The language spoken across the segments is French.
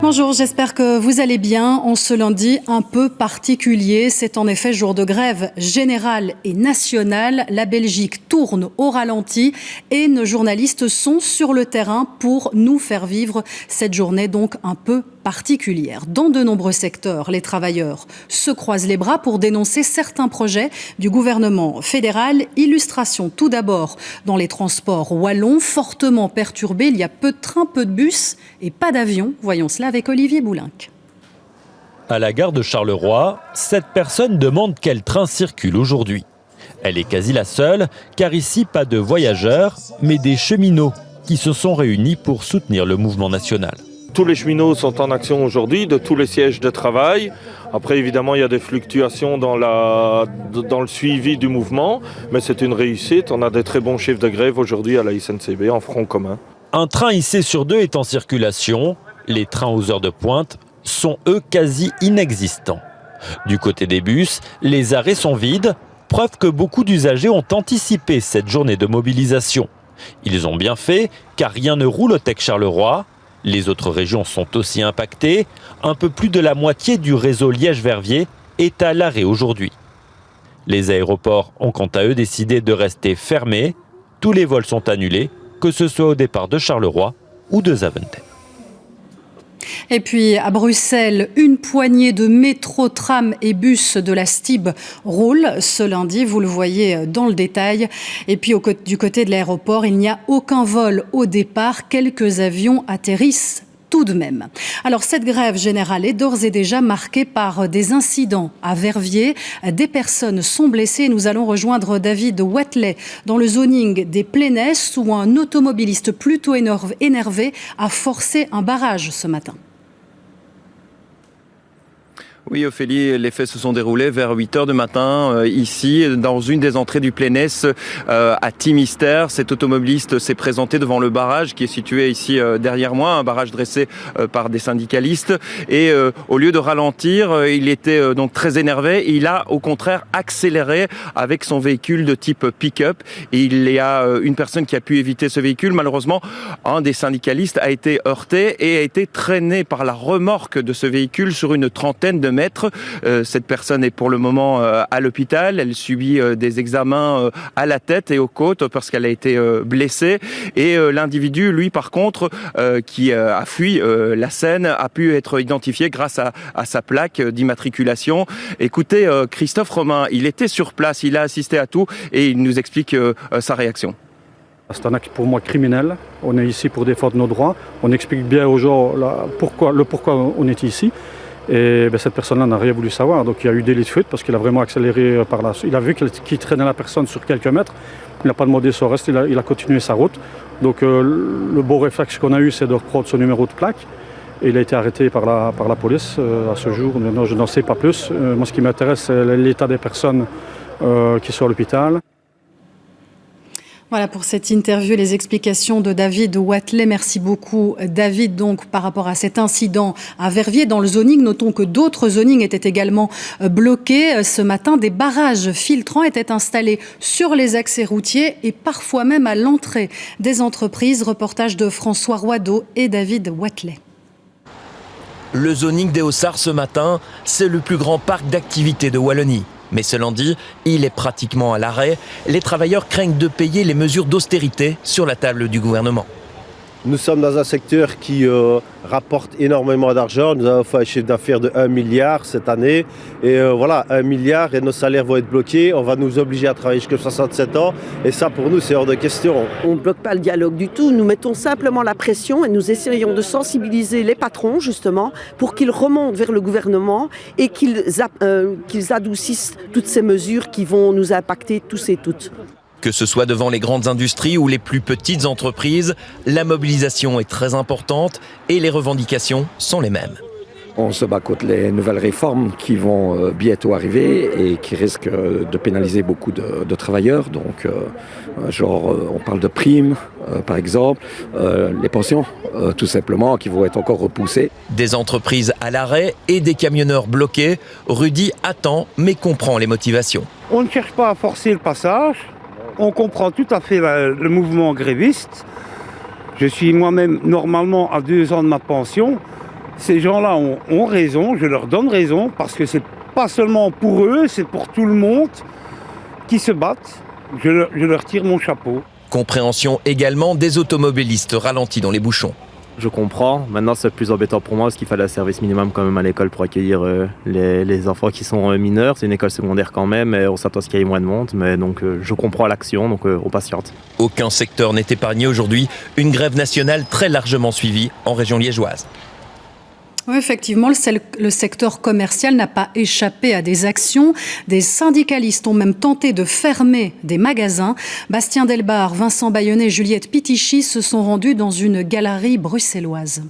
Bonjour, j'espère que vous allez bien. En ce lundi un peu particulier, c'est en effet jour de grève générale et nationale. La Belgique tourne au ralenti et nos journalistes sont sur le terrain pour nous faire vivre cette journée donc un peu particulière. Dans de nombreux secteurs, les travailleurs se croisent les bras pour dénoncer certains projets du gouvernement fédéral. Illustration tout d'abord dans les transports wallons, fortement perturbés. Il y a peu de trains, peu de bus et pas d'avions. Voyons cela avec Olivier Boulinc. À la gare de Charleroi, cette personne demande quel train circule aujourd'hui. Elle est quasi la seule, car ici pas de voyageurs, mais des cheminots qui se sont réunis pour soutenir le mouvement national. Tous les cheminots sont en action aujourd'hui, de tous les sièges de travail. Après, évidemment, il y a des fluctuations dans le suivi du mouvement, mais c'est une réussite. On a des très bons chefs de grève aujourd'hui à la SNCB en front commun. Un train IC sur deux est en circulation. Les trains aux heures de pointe sont, eux, quasi inexistants. Du côté des bus, les arrêts sont vides, preuve que beaucoup d'usagers ont anticipé cette journée de mobilisation. Ils ont bien fait, car rien ne roule au Tech Charleroi. Les autres régions sont aussi impactées. Un peu plus de la moitié du réseau Liège-Verviers est à l'arrêt aujourd'hui. Les aéroports ont quant à eux décidé de rester fermés. Tous les vols sont annulés, que ce soit au départ de Charleroi ou de Zaventem. Et puis à Bruxelles, une poignée de métro, trams et bus de la STIB roulent ce lundi, vous le voyez dans le détail. Et puis du côté de l'aéroport, il n'y a aucun vol au départ, quelques avions atterrissent tout de même. Alors cette grève générale est d'ores et déjà marquée par des incidents à Verviers. Des personnes sont blessées. Nous allons rejoindre David Watley dans le zoning des Plénesses où un automobiliste plutôt énervé a forcé un barrage ce matin. Oui Ophélie, les faits se sont déroulés vers 8h du matin, ici, dans une des entrées du Plénesse, à Timister. Cet automobiliste s'est présenté devant le barrage qui est situé ici derrière moi, un barrage dressé par des syndicalistes. Et au lieu de ralentir, il était donc très énervé. Il a au contraire accéléré avec son véhicule de type pick-up. Et il y a une personne qui a pu éviter ce véhicule. Malheureusement, un des syndicalistes a été heurté et a été traîné par la remorque de ce véhicule sur une trentaine de mètres. Cette personne est pour le moment à l'hôpital. Elle subit des examens à la tête et aux côtes parce qu'elle a été blessée. Et l'individu, lui, par contre, qui a fui la scène, a pu être identifié grâce à sa plaque d'immatriculation. Écoutez, Christophe Romain, il était sur place, il a assisté à tout et il nous explique sa réaction. C'est un acte pour moi criminel. On est ici pour défendre nos droits. On explique bien aux gens pourquoi on est ici. Et cette personne-là n'a rien voulu savoir. Donc il y a eu délit de fuite parce qu'il a vraiment accéléré par là. Il a vu qu'il traînait la personne sur quelques mètres. Il n'a pas demandé son reste, il a continué sa route. Donc le beau réflexe qu'on a eu, c'est de reprendre son numéro de plaque. Et il a été arrêté par la police à ce jour. Maintenant, je n'en sais pas plus. Moi, ce qui m'intéresse, c'est l'état des personnes qui sont à l'hôpital. Voilà pour cette interview, les explications de David Watley. Merci beaucoup David. Donc par rapport à cet incident à Verviers dans le zoning, notons que d'autres zonings étaient également bloqués. Ce matin, des barrages filtrants étaient installés sur les accès routiers et parfois même à l'entrée des entreprises. Reportage de François Roideau et David Watley. Le zoning des Haussards ce matin, c'est le plus grand parc d'activités de Wallonie. Mais ce lundi, il est pratiquement à l'arrêt. Les travailleurs craignent de payer les mesures d'austérité sur la table du gouvernement. Nous sommes dans un secteur qui rapporte énormément d'argent. Nous avons fait un chiffre d'affaires de 1 milliard cette année. Et voilà, 1 milliard et nos salaires vont être bloqués. On va nous obliger à travailler jusqu'à 67 ans. Et ça, pour nous, c'est hors de question. On ne bloque pas le dialogue du tout. Nous mettons simplement la pression et nous essayons de sensibiliser les patrons, justement, pour qu'ils remontent vers le gouvernement et qu'ils adoucissent toutes ces mesures qui vont nous impacter tous et toutes. Que ce soit devant les grandes industries ou les plus petites entreprises, la mobilisation est très importante et les revendications sont les mêmes. On se bat contre les nouvelles réformes qui vont bientôt arriver et qui risquent de pénaliser beaucoup de travailleurs. Donc, on parle de primes, par exemple, les pensions, tout simplement, qui vont être encore repoussées. Des entreprises à l'arrêt et des camionneurs bloqués. Rudy attend mais comprend les motivations. On ne cherche pas à forcer le passage. On comprend tout à fait le mouvement gréviste. Je suis moi-même normalement à 2 ans de ma pension. Ces gens-là ont raison, je leur donne raison, parce que c'est pas seulement pour eux, c'est pour tout le monde qui se battent. Je leur tire mon chapeau. Compréhension également des automobilistes ralentis dans les bouchons. Je comprends. Maintenant, c'est plus embêtant pour moi parce qu'il fallait un service minimum quand même à l'école pour accueillir les enfants qui sont mineurs. C'est une école secondaire quand même et on s'attend à ce qu'il y ait moins de monde. Mais donc, je comprends l'action, donc on patiente. Aucun secteur n'est épargné aujourd'hui. Une grève nationale très largement suivie en région liégeoise. Oui, effectivement, le secteur commercial n'a pas échappé à des actions. Des syndicalistes ont même tenté de fermer des magasins. Bastien Delbar, Vincent Bayonnet et Juliette Pitichy se sont rendus dans une galerie bruxelloise.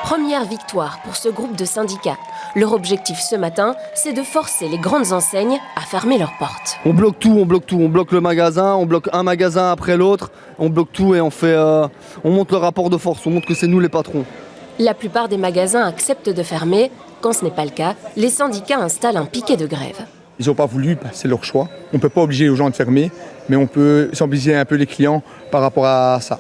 Première victoire pour ce groupe de syndicats. Leur objectif ce matin, c'est de forcer les grandes enseignes à fermer leurs portes. On bloque tout. On bloque le magasin, on bloque un magasin après l'autre. On bloque tout et on monte le rapport de force, on montre que c'est nous les patrons. La plupart des magasins acceptent de fermer. Quand ce n'est pas le cas, les syndicats installent un piquet de grève. Ils n'ont pas voulu, c'est leur choix. On ne peut pas obliger les gens de fermer, mais on peut sensibiliser un peu les clients par rapport à ça.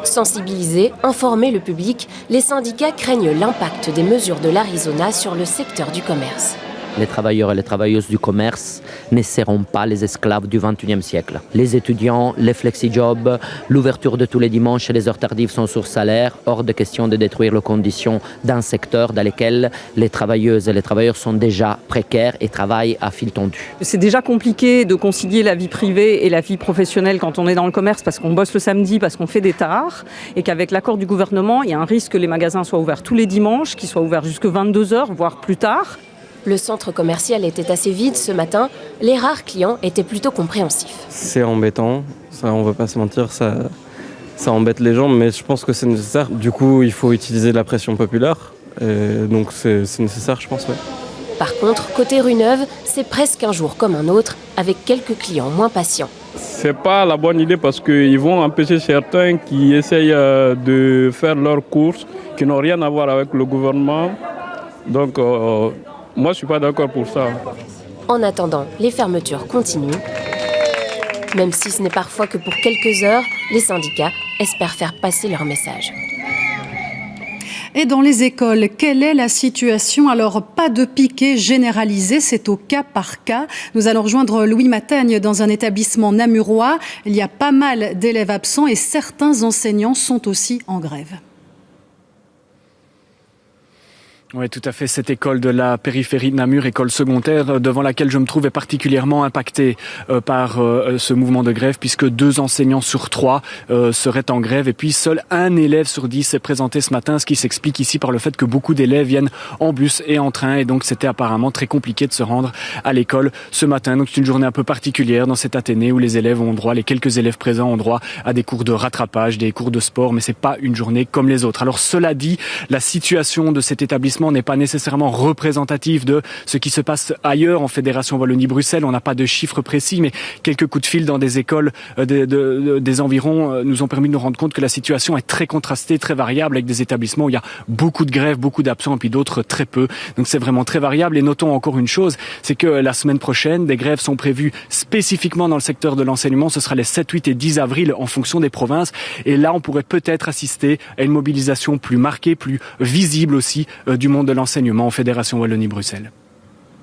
Sensibiliser, informer le public, les syndicats craignent l'impact des mesures de l'Arizona sur le secteur du commerce. Les travailleurs et les travailleuses du commerce ne seront pas les esclaves du XXIe siècle. Les étudiants, les flexi-jobs, l'ouverture de tous les dimanches et les heures tardives sont sur salaire. Hors de question de détruire les conditions d'un secteur dans lequel les travailleuses et les travailleurs sont déjà précaires et travaillent à fil tendu. C'est déjà compliqué de concilier la vie privée et la vie professionnelle quand on est dans le commerce parce qu'on bosse le samedi, parce qu'on fait des tares et qu'avec l'accord du gouvernement, il y a un risque que les magasins soient ouverts tous les dimanches, qu'ils soient ouverts jusqu'à 22h, voire plus tard. Le centre commercial était assez vide ce matin. Les rares clients étaient plutôt compréhensifs. C'est embêtant, ça, on ne va pas se mentir, ça embête les gens, mais je pense que c'est nécessaire. Du coup, il faut utiliser la pression populaire, et donc c'est nécessaire, je pense. Ouais. Par contre, côté Rue Neuve, c'est presque un jour comme un autre, avec quelques clients moins patients. C'est pas la bonne idée parce qu'ils vont empêcher certains qui essayent de faire leurs courses, qui n'ont rien à voir avec le gouvernement. Donc, moi, je ne suis pas d'accord pour ça. En attendant, les fermetures continuent. Même si ce n'est parfois que pour quelques heures, les syndicats espèrent faire passer leur message. Et dans les écoles, quelle est la situation? Alors, pas de piquet généralisé, c'est au cas par cas. Nous allons rejoindre Louis Matagne dans un établissement namurois. Il y a pas mal d'élèves absents et certains enseignants sont aussi en grève. Oui, tout à fait. Cette école de la périphérie de Namur, école secondaire, devant laquelle je me trouve, est particulièrement impactée par ce mouvement de grève, puisque 2 enseignants sur 3 seraient en grève, et puis seul un élève sur 10 s'est présenté ce matin, ce qui s'explique ici par le fait que beaucoup d'élèves viennent en bus et en train, et donc c'était apparemment très compliqué de se rendre à l'école ce matin. Donc c'est une journée un peu particulière dans cet Athénée où les élèves ont droit, les quelques élèves présents ont droit à des cours de rattrapage, des cours de sport, mais c'est pas une journée comme les autres. Alors cela dit, la situation de cet établissement n'est pas nécessairement représentative de ce qui se passe ailleurs en Fédération Wallonie-Bruxelles. On n'a pas de chiffres précis, mais quelques coups de fil dans des écoles des environs nous ont permis de nous rendre compte que la situation est très contrastée, très variable, avec des établissements où il y a beaucoup de grèves, beaucoup d'absents, et puis d'autres très peu. Donc c'est vraiment très variable. Et notons encore une chose, c'est que la semaine prochaine, des grèves sont prévues spécifiquement dans le secteur de l'enseignement. Ce sera les 7, 8 et 10 avril en fonction des provinces. Et là, on pourrait peut-être assister à une mobilisation plus marquée, plus visible aussi du monde de l'enseignement en Fédération Wallonie-Bruxelles.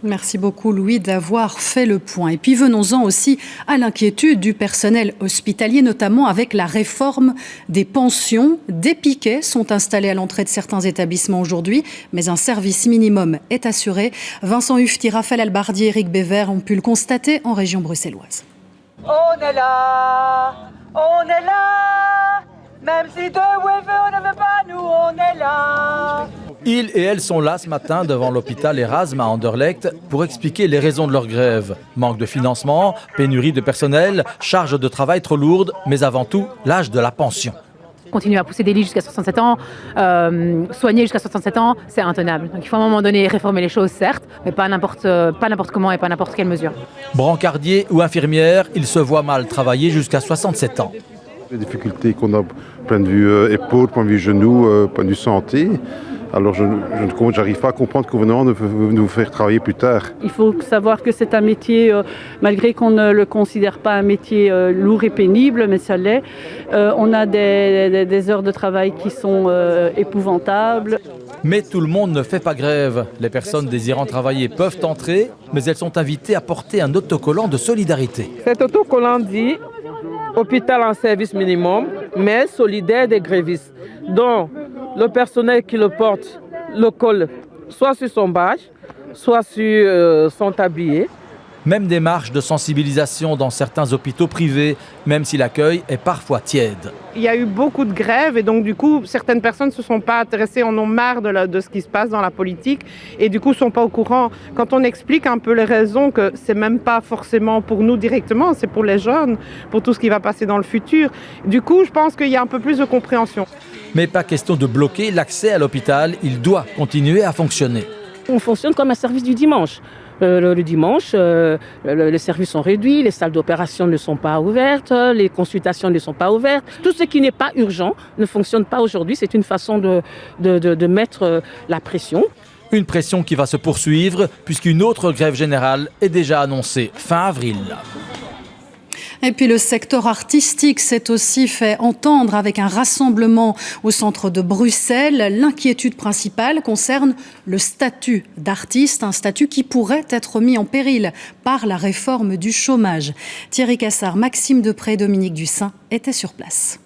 Merci beaucoup Louis d'avoir fait le point. Et puis venons-en aussi à l'inquiétude du personnel hospitalier, notamment avec la réforme des pensions. Des piquets sont installés à l'entrée de certains établissements aujourd'hui, mais un service minimum est assuré. Vincent Hufti, Raphaël Albardi et Eric Béver ont pu le constater en région bruxelloise. On est là, même si de Wever ne veut pas, nous on est là. Ils et elles sont là ce matin devant l'hôpital Erasme à Anderlecht pour expliquer les raisons de leur grève. Manque de financement, pénurie de personnel, charge de travail trop lourde, mais avant tout, l'âge de la pension. Continuer à pousser des lits jusqu'à 67 ans, soigner jusqu'à 67 ans, c'est intenable. Donc il faut à un moment donné réformer les choses, certes, mais pas n'importe comment et pas n'importe quelle mesure. Brancardier ou infirmière, ils se voient mal travailler jusqu'à 67 ans. Les difficultés qu'on a, point de vue épaule, point de vue genou, point de vue santé. Alors je n'arrive pas à comprendre que le gouvernement ne veut nous faire travailler plus tard. Il faut savoir que c'est un métier, malgré qu'on ne le considère pas un métier lourd et pénible, mais ça l'est. On a des heures de travail qui sont épouvantables. Mais tout le monde ne fait pas grève. Les personnes désirant travailler peuvent entrer, mais elles sont invitées à porter un autocollant de solidarité. Cet autocollant dit « Hôpital en service minimum, mais solidaire des grévistes ». Donc, le personnel qui le porte le colle soit sur son badge, soit sur son tablier. Même des marches de sensibilisation dans certains hôpitaux privés, même si l'accueil est parfois tiède. Il y a eu beaucoup de grèves et donc du coup certaines personnes ne se sont pas intéressées, en ont marre de ce qui se passe dans la politique et du coup ne sont pas au courant. Quand on explique un peu les raisons, que c'est même pas forcément pour nous directement, c'est pour les jeunes, pour tout ce qui va passer dans le futur, du coup je pense qu'il y a un peu plus de compréhension. Mais pas question de bloquer l'accès à l'hôpital, il doit continuer à fonctionner. On fonctionne comme un service du dimanche. Le dimanche, les services sont réduits, les salles d'opération ne sont pas ouvertes, les consultations ne sont pas ouvertes. Tout ce qui n'est pas urgent ne fonctionne pas aujourd'hui. C'est une façon de mettre la pression. Une pression qui va se poursuivre puisqu'une autre grève générale est déjà annoncée fin avril. Et puis le secteur artistique s'est aussi fait entendre avec un rassemblement au centre de Bruxelles. L'inquiétude principale concerne le statut d'artiste, un statut qui pourrait être mis en péril par la réforme du chômage. Thierry Cassard, Maxime Depré et Dominique Dussin étaient sur place.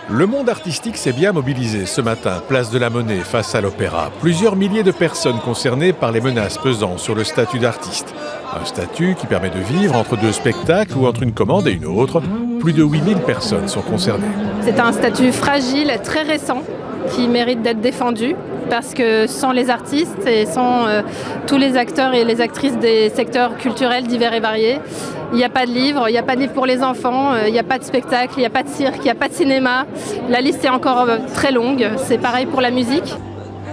Le monde artistique s'est bien mobilisé ce matin, place de la Monnaie, face à l'Opéra. Plusieurs milliers de personnes concernées par les menaces pesant sur le statut d'artiste. Un statut qui permet de vivre entre deux spectacles ou entre une commande et une autre. Plus de 8000 personnes sont concernées. C'est un statut fragile, très récent, qui mérite d'être défendu. Parce que sans les artistes et sans tous les acteurs et les actrices des secteurs culturels divers et variés, il n'y a pas de livres, il n'y a pas de livres pour les enfants, il n'y a pas de spectacle, il n'y a pas de cirque, il n'y a pas de cinéma. La liste est encore très longue, c'est pareil pour la musique.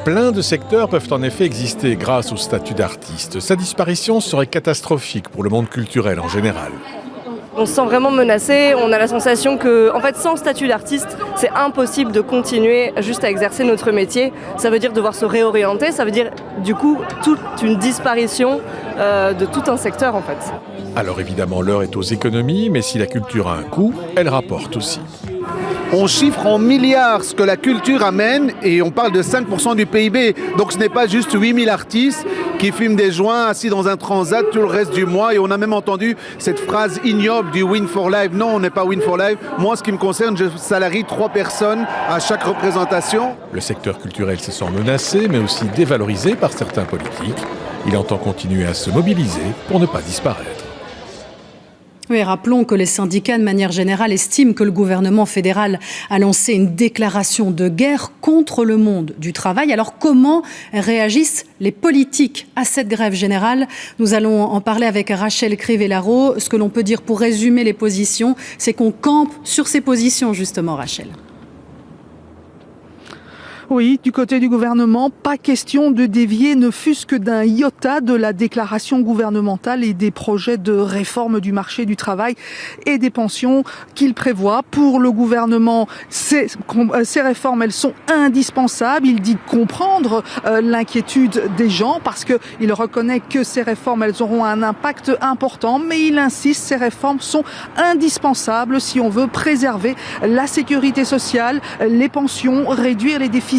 Plein de secteurs peuvent en effet exister grâce au statut d'artiste. Sa disparition serait catastrophique pour le monde culturel en général. On se sent vraiment menacé, on a la sensation que, en fait, sans statut d'artiste, c'est impossible de continuer juste à exercer notre métier. Ça veut dire devoir se réorienter, ça veut dire, du coup, toute une disparition de tout un secteur, en fait. Alors évidemment, l'heure est aux économies, mais si la culture a un coût, elle rapporte aussi. On chiffre en milliards ce que la culture amène et on parle de 5% du PIB. Donc ce n'est pas juste 8000 artistes qui fument des joints assis dans un transat tout le reste du mois. Et on a même entendu cette phrase ignoble du Win for Life. Non, on n'est pas Win for Life. Moi, ce qui me concerne, je salarie 3 personnes à chaque représentation. Le secteur culturel se sent menacé, mais aussi dévalorisé par certains politiques. Il entend continuer à se mobiliser pour ne pas disparaître. Oui, rappelons que les syndicats, de manière générale, estiment que le gouvernement fédéral a lancé une déclaration de guerre contre le monde du travail. Alors, comment réagissent les politiques à cette grève générale ? Nous allons en parler avec Rachel Crivellaro. Ce que l'on peut dire pour résumer les positions, c'est qu'on campe sur ces positions, justement, Rachel. Oui, du côté du gouvernement, pas question de dévier ne fût-ce que d'un iota de la déclaration gouvernementale et des projets de réforme du marché du travail et des pensions qu'il prévoit. Pour le gouvernement, ces réformes, elles sont indispensables. Il dit comprendre l'inquiétude des gens parce qu'il reconnaît que ces réformes, elles auront un impact important, mais il insiste, ces réformes sont indispensables si on veut préserver la sécurité sociale, les pensions, réduire les déficits,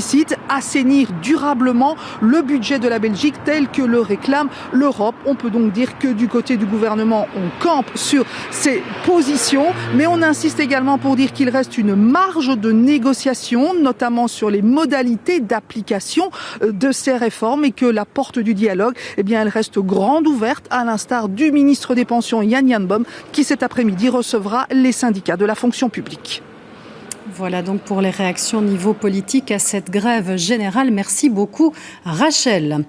assainir durablement le budget de la Belgique tel que le réclame l'Europe. On peut donc dire que du côté du gouvernement, on campe sur ces positions, mais on insiste également pour dire qu'il reste une marge de négociation, notamment sur les modalités d'application de ces réformes et que la porte du dialogue, eh bien, elle reste grande ouverte, à l'instar du ministre des Pensions, Jan Jan Boom, qui cet après-midi recevra les syndicats de la fonction publique. Voilà donc pour les réactions au niveau politique à cette grève générale. Merci beaucoup, Rachel.